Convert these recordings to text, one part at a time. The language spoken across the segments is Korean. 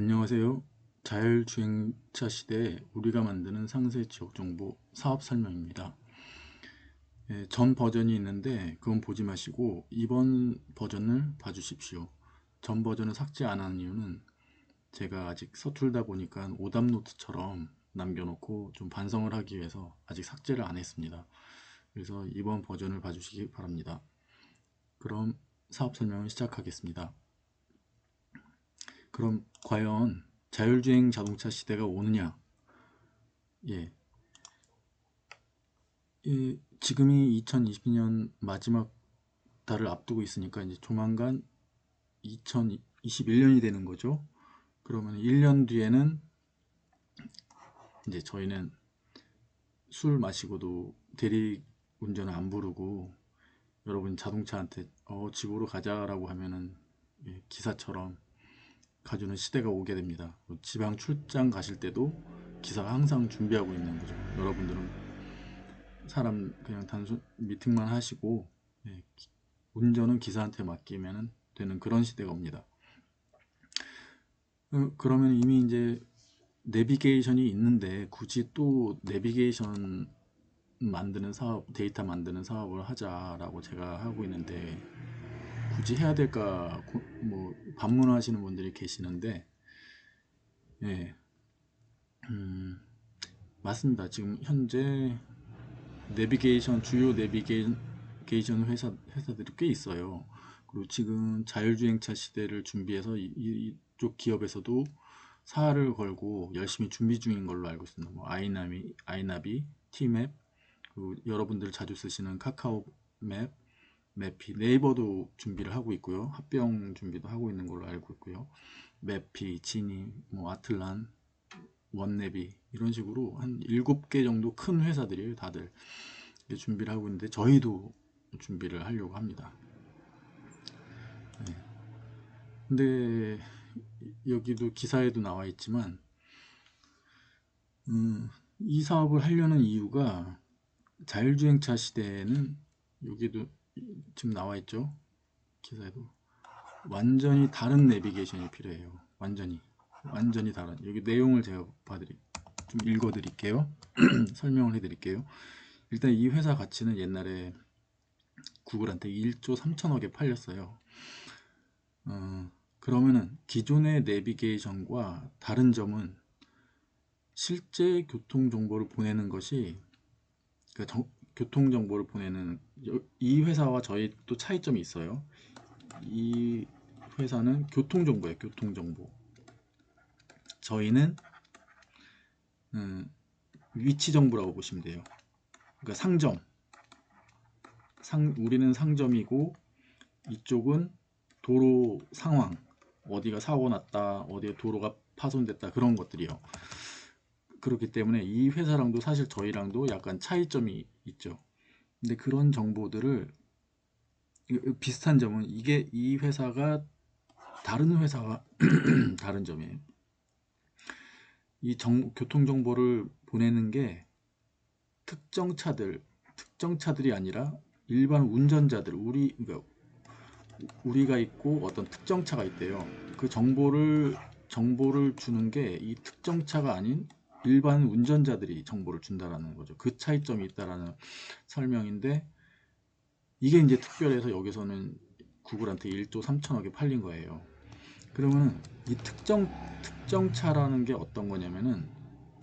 안녕하세요. 자율주행차 시대에 우리가 만드는 상세 지역정보 사업 설명입니다. 전 버전이 있는데 그건 보지 마시고 이번 버전을 봐주십시오. 전 버전을 삭제 안 한 이유는 제가 아직 서툴다 보니까 오답 노트처럼 남겨놓고 좀 반성을 하기 위해서 아직 삭제를 안 했습니다. 그래서 이번 버전을 봐주시기 바랍니다. 그럼 사업 설명을 시작하겠습니다. 그럼 과연 자율주행 자동차 시대가 오느냐? 예, 지금이 2022년 마지막 달을 앞두고 있으니까 이제 조만간 2021년이 되는 거죠. 그러면 1년 뒤에는 이제 저희는 술 마시고도 대리 운전을 안 부르고 여러분 자동차한테 집으로 가자라고 하면은 기사처럼 가주는 시대가 오게 됩니다. 지방 출장 가실 때도 기사가 항상 준비하고 있는 거죠. 여러분들은 사람 그냥 단순 미팅만 하시고 운전은 기사한테 맡기면 되는 그런 시대가 옵니다. 그러면 이미 이제 내비게이션이 있는데 굳이 또 내비게이션 만드는 사업, 데이터 만드는 사업을 하자라고 제가 하고 있는데 굳이 해야 될까 뭐 반문하시는 분들이 계시는데 예, 맞습니다. 지금 현재 주요 내비게이션 회사들이 꽤 있어요. 그리고 지금 자율주행차 시대를 준비해서 이쪽 기업에서도 사활을 걸고 열심히 준비 중인 걸로 알고 있습니다. 뭐 아이나비, 티맵, 그리고 여러분들 자주 쓰시는 카카오 맵, 매피, 네이버도 준비를 하고 있고요. 합병 준비도 하고 있는 걸로 알고 있고요. 매피, 지니, 뭐 아틀란, 원네비 이런 식으로 한 7개 정도 큰 회사들이에요. 다들 준비를 하고 있는데 저희도 준비를 하려고 합니다. 근데 여기도 기사에도 나와 있지만 이 사업을 하려는 이유가 자율주행차 시대에는 여기도 지금 나와 있죠. 기사에도 완전히 다른 내비게이션이 필요해요. 완전히 다른. 여기 내용을 제가 좀 읽어 드릴게요. 설명을 해 드릴게요. 일단 이 회사 가치는 옛날에 구글한테 1조 3천억에 팔렸어요. 그러면은 기존의 내비게이션과 다른 점은 실제 교통 정보를 보내는 것이 그러니까 교통 정보를 보내는 이 회사와 저희 또 차이점이 있어요. 이 회사는 교통 정보예요. 교통 정보. 저희는 위치 정보라고 보시면 돼요. 그러니까 우리는 상점이고 이쪽은 도로 상황, 어디가 사고 났다, 어디에 도로가 파손됐다 그런 것들이요. 그렇기 때문에 이 회사랑도 사실 저희랑도 약간 차이점이 있죠. 근데 그런 정보들을 비슷한 점은 이 회사가 다른 회사와 다른 점이에요. 교통 정보를 보내는 게 특정 차들이 아니라 일반 운전자들, 그러니까 우리가 있고 어떤 특정 차가 있대요. 그 정보를 주는 게 이 특정 차가 아닌 일반 운전자들이 정보를 준다라는 거죠. 그 차이점이 있다라는 설명인데 이게 이제 특별해서 여기서는 구글한테 1조 3천억에 팔린 거예요. 그러면 이 특정 차라는 게 어떤 거냐면은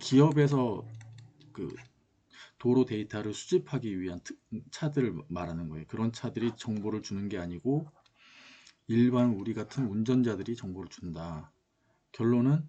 기업에서 그 도로 데이터를 수집하기 위한 차들을 말하는 거예요. 그런 차들이 정보를 주는 게 아니고 일반 우리 같은 운전자들이 정보를 준다. 결론은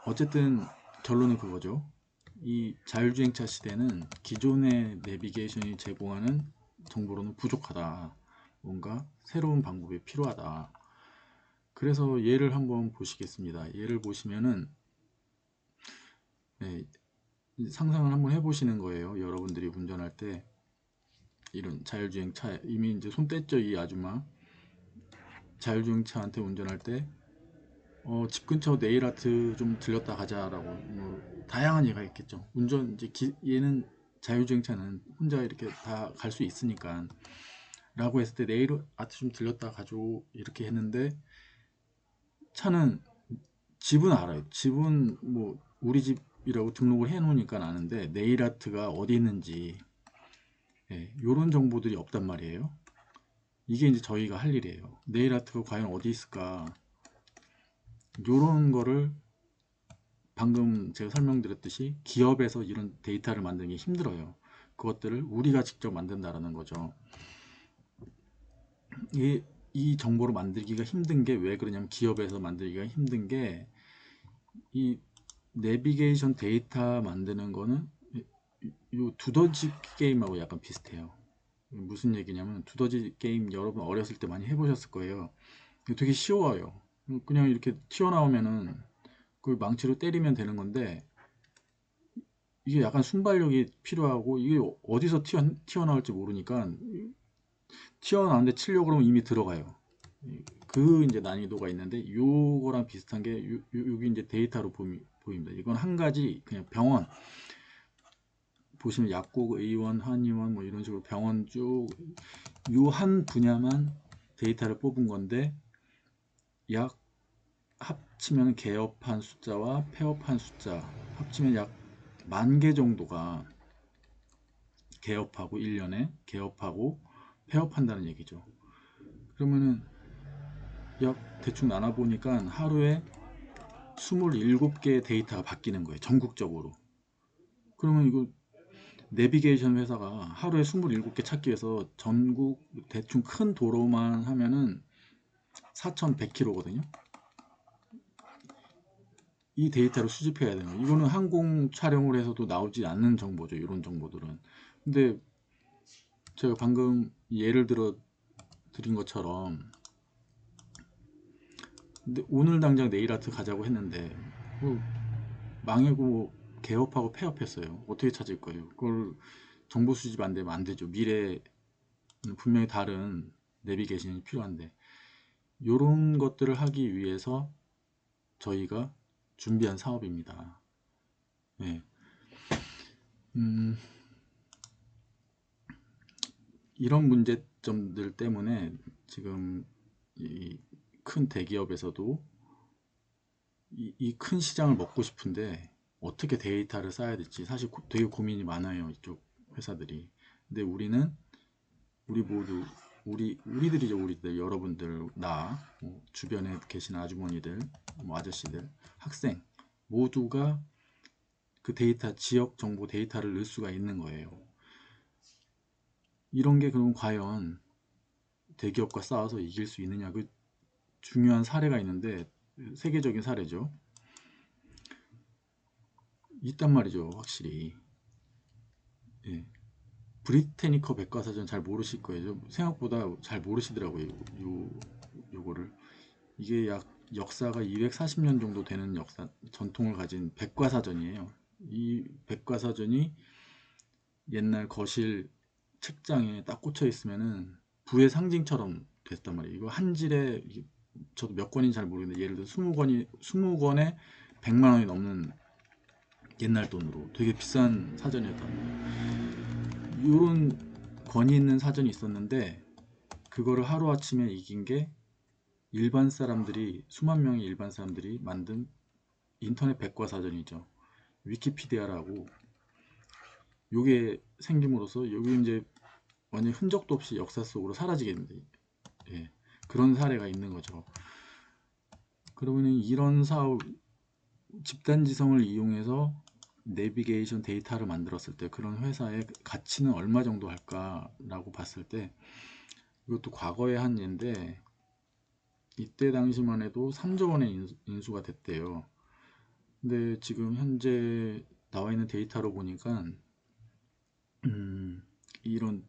어쨌든 결론은 그거죠. 이 자율주행차 시대는 기존의 내비게이션이 제공하는 정보로는 부족하다. 뭔가 새로운 방법이 필요하다. 그래서 예를 한번 보시겠습니다. 예를 보시면은 네, 상상을 한번 해보시는 거예요. 여러분들이 운전할 때 이런 자율주행차 이미 이제 손 뗐죠, 이 아줌마. 자율주행차한테 운전할 때 집 근처 네일 아트 좀 들렸다 가자라고 뭐 다양한 예가 있겠죠. 얘는 자율주행차는 혼자 이렇게 다 갈 수 있으니까 라고 했을 때 네일 아트 좀 들렸다 가죠 이렇게 했는데 차는 집은 알아요. 집은 뭐 우리 집이라고 등록을 해 놓으니까 아는데 네일 아트가 어디 있는지 이런 정보들이 없단 말이에요. 이게 이제 저희가 할 일이에요. 네일 아트가 과연 어디 있을까? 이런 거를 방금 제가 설명드렸듯이 기업에서 이런 데이터를 만드는 게 힘들어요. 그것들을 우리가 직접 만든다라는 거죠. 이 정보를 만들기가 힘든 게 왜 그러냐면 기업에서 만들기가 힘든 게 이 내비게이션 데이터 만드는 거는 이 두더지 게임하고 약간 비슷해요. 무슨 얘기냐면 두더지 게임 여러분 어렸을 때 많이 해보셨을 거예요. 되게 쉬워요. 그냥 이렇게 튀어나오면은 그 망치로 때리면 되는 건데 이게 약간 순발력이 필요하고 이게 어디서 튀어나올지 모르니까 튀어나오는데 치려고 그러면 이미 들어가요. 그 이제 난이도가 있는데 요거랑 비슷한 게 여기 이제 데이터로 보입니다. 이건 한 가지 그냥 병원 보시면 약국, 의원, 한의원 뭐 이런 식으로 병원 쭉 요 한 분야만 데이터를 뽑은 건데 약 합치면 개업한 숫자와 폐업한 숫자 합치면 약 10,000개 정도가 개업하고 1년에 개업하고 폐업한다는 얘기죠. 그러면은 약 대충 나눠보니까 하루에 27개의 데이터가 바뀌는 거예요. 전국적으로. 그러면 이거 내비게이션 회사가 하루에 27개 찾기 위해서 전국 대충 큰 도로만 하면은 4,100km거든요. 이 데이터를 수집해야 되는 거예요. 이거는 항공 촬영을 해서도 나오지 않는 정보죠. 이런 정보들은. 근데 제가 방금 예를 들어 드린 것처럼 근데 오늘 당장 네일 아트 가자고 했는데 뭐 망하고 개업하고 폐업했어요. 어떻게 찾을 거예요? 그걸 정보 수집 안 되면 안 되죠. 미래는 분명히 다른 내비게이션이 필요한데 이런 것들을 하기 위해서 저희가 준비한 사업입니다. 네. 이런 문제점들 때문에 지금 이 큰 대기업에서도 이 큰 시장을 먹고 싶은데 어떻게 데이터를 쌓아야 될지 사실 되게 고민이 많아요. 이쪽 회사들이. 근데 우리 모두 우리들이죠. 우리들 여러분들 뭐 주변에 계신 아주머니들 뭐 아저씨들 학생 모두가 그 데이터 지역 정보 데이터를 넣을 수가 있는 거예요. 이런 게 그럼 과연 대기업과 싸워서 이길 수 있느냐 그 중요한 사례가 있는데 세계적인 사례죠. 있단 말이죠. 확실히. 예. 브리테니커 백과사전 잘 모르실 거예요. 생각보다 잘 모르시더라고요. 요거를. 이게 약 역사가 240년 정도 되는 전통을 가진 백과사전이에요. 이 백과사전이 옛날 거실 책장에 딱 꽂혀 있으면은 부의 상징처럼 됐단 말이에요. 이거 한 질에 저도 몇 권인지 잘 모르겠는데 예를 들어 20권에 100만 원이 넘는 옛날 돈으로 되게 비싼 사전이었단 말이에요. 이런 권위 있는 사전이 있었는데 그거를 하루아침에 이긴 게 수만 명의 일반 사람들이 만든 인터넷 백과사전이죠. 위키피디아라고 요게 생김으로써 여기 이제 완전 흔적도 없이 역사 속으로 사라지게 됩니다. 예, 그런 사례가 있는 거죠. 그러면 이런 사업 집단지성을 이용해서 내비게이션 데이터를 만들었을 때 그런 회사의 가치는 얼마 정도 할까라고 봤을 때 이것도 과거에 한 예인데 이때 당시만 해도 3조 원의 인수가 됐대요. 근데 지금 현재 나와 있는 데이터로 보니까 이런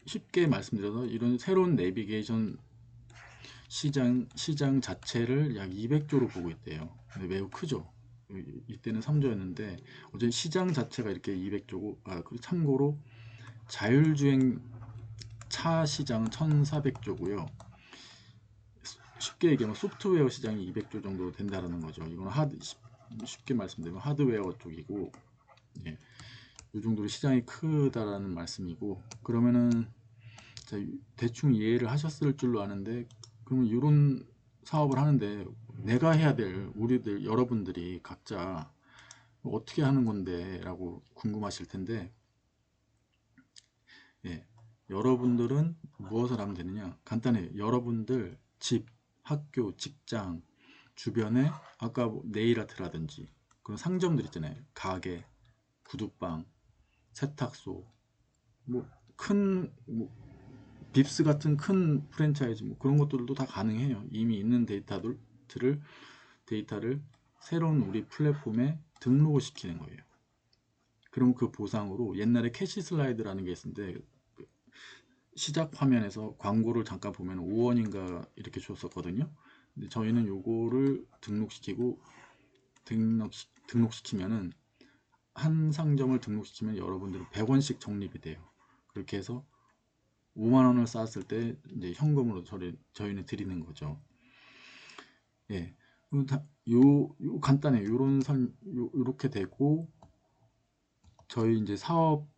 쉽게 말씀드려서 이런 새로운 내비게이션 시장 자체를 약 200조로 보고 있대요. 매우 크죠. 이때는 3조였는데 어제 시장 자체가 이렇게 200조고 그리고 참고로 자율주행 차 시장은 1400조고요. 쉽게 얘기하면 소프트웨어 시장이 200조 정도 된다는 거죠. 이건 쉽게 말씀드리면 하드웨어 쪽이고 예, 이 정도로 시장이 크다라는 말씀이고 그러면은 대충 이해를 하셨을 줄로 아는데 그러면 이런 사업을 하는데 내가 해야 될 우리들 여러분들이 각자 어떻게 하는 건데 라고 궁금하실 텐데, 예, 여러분들은 무엇을 하면 되느냐, 간단해요. 여러분들 집, 학교, 직장 주변에 아까 뭐 네일 아트라든지 그런 상점들 있잖아요. 가게, 구두방, 세탁소, 뭐 빕스 같은 큰 프랜차이즈 뭐 그런 것들도 다 가능해요. 이미 있는 데이터를 새로운 우리 플랫폼에 등록을 시키는 거예요. 그럼 그 보상으로 옛날에 캐시 슬라이드라는 게 있었는데, 시작 화면에서 광고를 잠깐 보면 5원인가 이렇게 줬었거든요. 근데 저희는 요거를 등록시키면은, 한 상점을 등록시키면 여러분들은 100원씩 적립이 돼요. 그렇게 해서 5만원을 쌓았을 때 이제 현금으로 저희는 드리는 거죠. 예. 요 간단해요. 요렇게 되고, 저희 이제 사업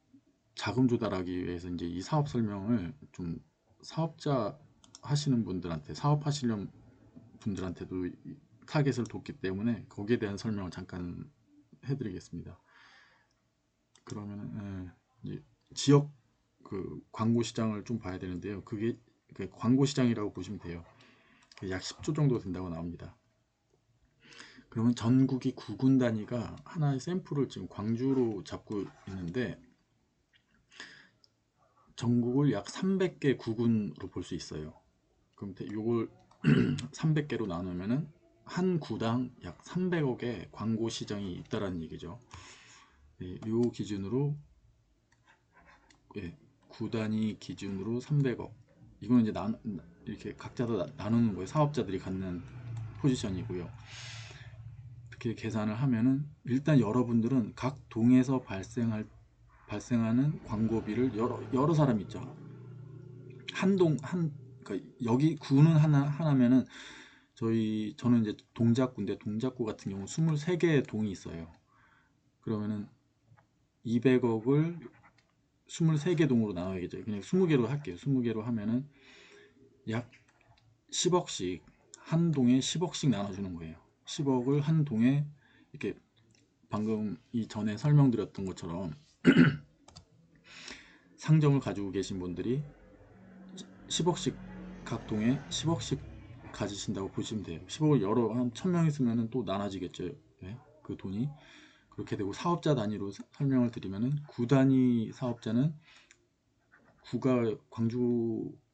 자금 조달하기 위해서 이제 이 사업 설명을 좀, 사업자 하시는 분들한테, 사업하시려는 분들한테도 타겟을 뒀기 때문에 거기에 대한 설명을 잠깐 해드리겠습니다. 그러면 이제 지역 그 광고 시장을 좀 봐야 되는데요. 그게 그 광고 시장이라고 보시면 돼요. 약 10조 정도 된다고 나옵니다. 그러면 전국이 9군 단위가 하나의 샘플을 지금 광주로 잡고 있는데, 전국을 약 300개 구군으로 볼 수 있어요. 그럼 요걸 300개로 나누면은 한 구당 약 300억의 광고 시장이 있다라는 얘기죠. 예, 요 기준으로, 예, 구단위 기준으로 300억. 이거는 이제 이렇게 각자 다 나누는 거예요. 사업자들이 갖는 포지션이고요. 이렇게 계산을 하면은, 일단 여러분들은 각 동에서 발생하는 광고비를 여러 사람이 있죠. 그러니까 여기 구는 하나면은, 저는 이제 동작구인데, 동작구 같은 경우 23개의 동이 있어요. 그러면은 200억을 23개 동으로 나눠야겠죠. 그냥 20개로 할게요. 20개로 하면은 약 10억씩, 한 동에 10억씩 나눠주는 거예요. 10억을 한 동에, 이렇게 방금 이전에 설명드렸던 것처럼 상점을 가지고 계신 분들이 10억씩, 각 동에 10억씩 가지신다고 보시면 돼요. 10억을 한 1000명 있으면 또 나눠지겠죠. 네? 그 돈이. 그렇게 되고, 사업자 단위로 설명을 드리면은, 구 단위 사업자는,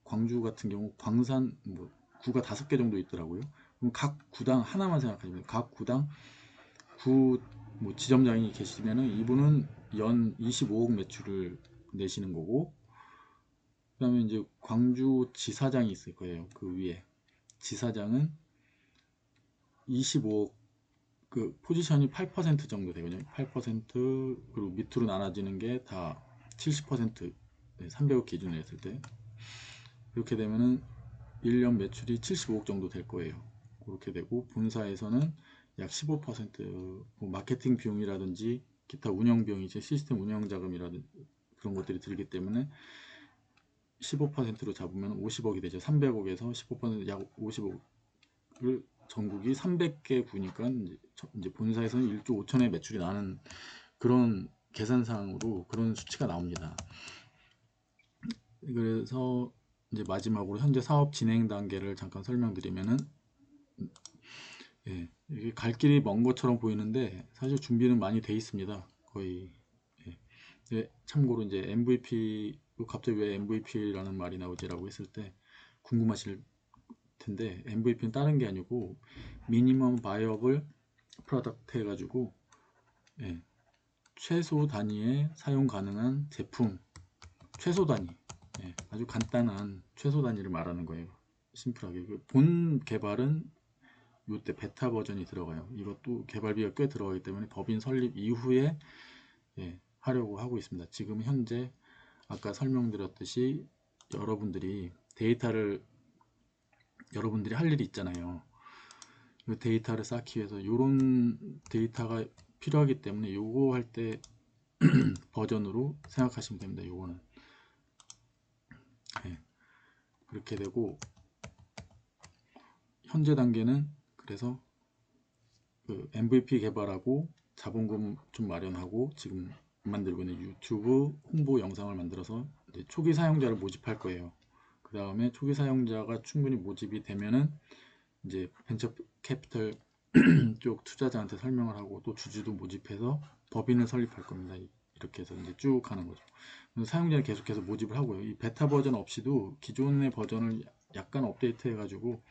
광주 같은 경우 광산 구가 5개 정도 있더라고요. 그럼 각 구당 하나만 생각하시면, 각 구당 구 지점장이 계시면은 이분은 연 25억 매출을 내시는 거고, 그다음에 이제 광주 지사장이 있을 거예요. 그 위에 지사장은 25억, 그 포지션이 8% 정도 되거든요. 8%, 그리고 밑으로 나눠지는 게 다 70%, 300억 기준으로 했을 때. 이렇게 되면은 1년 매출이 75억 정도 될 거예요. 그렇게 되고, 본사에서는 약 15%, 마케팅 비용이라든지 기타 운영 비용이, 시스템 운영 자금이라든지 그런 것들이 들기 때문에 15%로 잡으면 50억이 되죠. 300억에서 15%약 50억을, 전국이 300개 구니까 이제 본사에서는 1조 5천의 매출이 나는 그런 계산상으로 그런 수치가 나옵니다. 그래서 이제 마지막으로 현재 사업 진행 단계를 잠깐 설명드리면은, 예, 이게 갈 길이 먼 것처럼 보이는데 사실 준비는 많이 돼 있습니다. 거의. 예. 참고로 이제 MVP, 갑자기 왜 MVP라는 말이 나오지라고 했을 때 궁금하실 텐데, MVP는 다른 게 아니고 미니멈 바이어블 프로덕트 해가지고, 예, 최소 단위의 사용 가능한 제품, 최소 단위, 예, 아주 간단한 최소 단위를 말하는 거예요. 심플하게. 본 개발은 요때 베타 버전이 들어가요. 이것도 개발비가 꽤 들어가기 때문에 법인 설립 이후에, 예, 하려고 하고 있습니다. 지금 현재 아까 설명드렸듯이 여러분들이 할 일이 있잖아요. 이 데이터를 쌓기 위해서 이런 데이터가 필요하기 때문에 요거 할 때 버전으로 생각하시면 됩니다. 요거는. 예, 그렇게 되고, 현재 단계는 그래서 그 MVP 개발하고 자본금 좀 마련하고 지금 만들고 있는 유튜브 홍보 영상을 만들어서 이제 초기 사용자를 모집할 거예요. 그 다음에 초기 사용자가 충분히 모집이 되면은 이제 벤처 캐피털 쪽 투자자한테 설명을 하고 또 주주도 모집해서 법인을 설립할 겁니다. 이렇게 해서 이제 쭉 가는 거죠. 사용자는 계속해서 모집을 하고요. 이 베타 버전 없이도 기존의 버전을 약간 업데이트 해가지고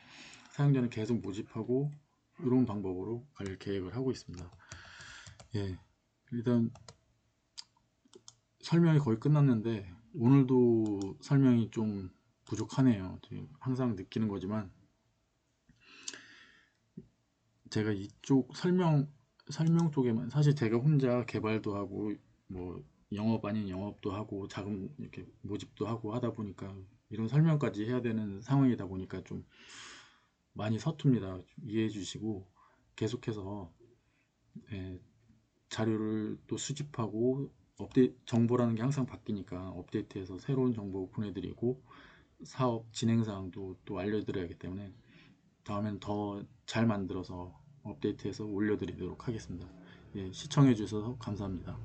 사용자는 계속 모집하고 이런 방법으로 갈 계획을 하고 있습니다. 예, 일단 설명이 거의 끝났는데 오늘도 설명이 좀 부족하네요. 항상 느끼는 거지만 제가 이쪽 설명 쪽에만 사실 제가 혼자 개발도 하고 뭐 영업 아닌 영업도 하고 자금 이렇게 모집도 하고 하다 보니까 이런 설명까지 해야 되는 상황이다 보니까 좀 많이 서툽니다. 이해해 주시고 계속해서 예, 자료를 또 수집하고 업데이트 정보라는 게 항상 바뀌니까 업데이트해서 새로운 정보 보내드리고 사업 진행 사항도 또 알려드려야 하기 때문에 다음엔 더 잘 만들어서 업데이트해서 올려드리도록 하겠습니다. 예, 시청해 주셔서 감사합니다.